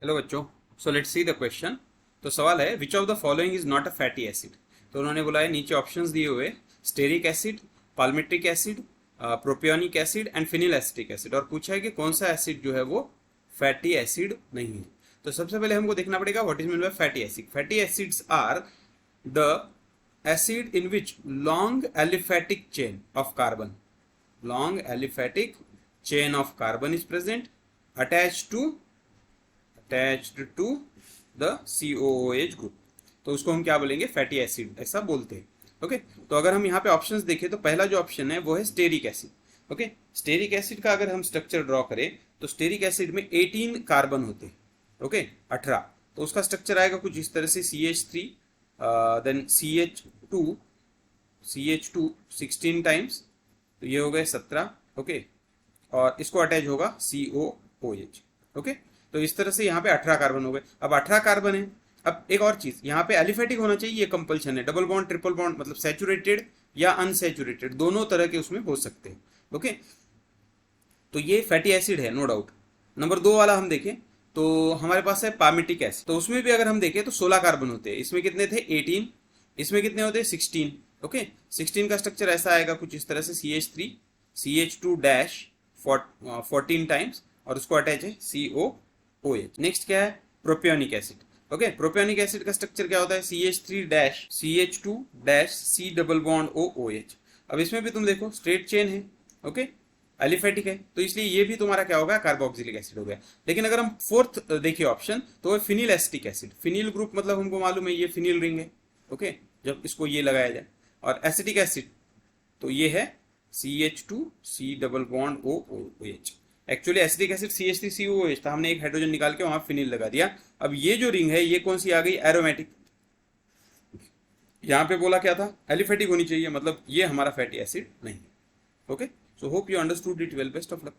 Hello बच्चों। So let's see the question. तो सवाल है which of the following is not a fatty acid. तो उन्होंने बोला है नीचे ऑप्शंस दिए हुए stearic acid, palmitic acid, propionic acid and phenyl acetic acid, और पूछा है कि कौन सा एसिड जो है वो फैटी एसिड नहीं है। तो सबसे पहले हमको देखना पड़ेगा what is mean by fatty acid. Fatty acids are the acid in which long aliphatic chain of carbon of carbon is present attached to the COOH group। तो उसको हम क्या बोलेंगे, फैटी एसिड ऐसा बोलते हैं। ओके, तो अगर हम यहाँ पे ऑप्शंस देखें तो पहला जो ऑप्शन है वो है stearic acid. Okay, stearic acid का अगर हम स्ट्रक्चर ड्रॉ करें तो स्टेरिक एसिड में 18 कार्बन होते हैं। ओके, 18। तो उसका स्ट्रक्चर आएगा कुछ इस तरह से CH3, देन CH2 16 टाइम्स, तो ये हो गए 17। ओके, और इसको अटैच होगा COOH। ओके, तो इस तरह से यहाँ पे 18 कार्बन हो गए। अब 18 कार्बन है। अब एक और चीज, यहाँ पे एलिफेटिक होना चाहिए, ये कंपल्शन है। डबल बॉन्ड, ट्रिपल बॉन्ड, मतलब सैचुरेटेड या अनसैचुरेटेड दोनों तरह के उसमें हो सकते हैं। ओके, तो ये फैटी एसिड है, नो डाउट। नंबर 2 वाला हम देखें तो हमारे पास है पामिटिक एसिड। तो उसमें भी अगर हम देखें तो 16 कार्बन होते हैं। इसमें कितने थे, 18। इसमें कितने होते हैं, 16। ओके, 16 का स्ट्रक्चर ऐसा आएगा कुछ इस तरह से CH3 CH2 डैश 14 टाइम्स, और उसको अटैच है COOH। नेक्स्ट क्या है, propionic acid. Okay, propionic acid का स्ट्रक्चर क्या होता है, CH3 dash CH2 dash C double bond OOH। अब इसमें भी तुम देखो स्ट्रेट चेन है। ओके, एलिफेटिक है, तो इसलिए ये भी तुम्हारा क्या होगा, कार्बोक्सिलिक एसिड हो गया। लेकिन अगर हम फोर्थ देखिए ऑप्शन, तो है phenyl acetic acid. Phenyl group मतलब हमको मालूम है ये फिनिल रिंग है। ओके, जब इसको ये लगाया जाए, और एसिटिक एसिड तो ये है CH2 C double bond OOH। Actually acetic acid CH3COOH था, हमने एक हाइड्रोजन निकाल के वहां फिनिल लगा दिया। अब ये जो रिंग है ये कौन सी आ गई, एरोमेटिक। यहाँ पे बोला क्या था, एलिफेटिक होनी चाहिए, मतलब ये हमारा फैटी एसिड नहीं है। Okay, so hope you understood it well. Best of luck.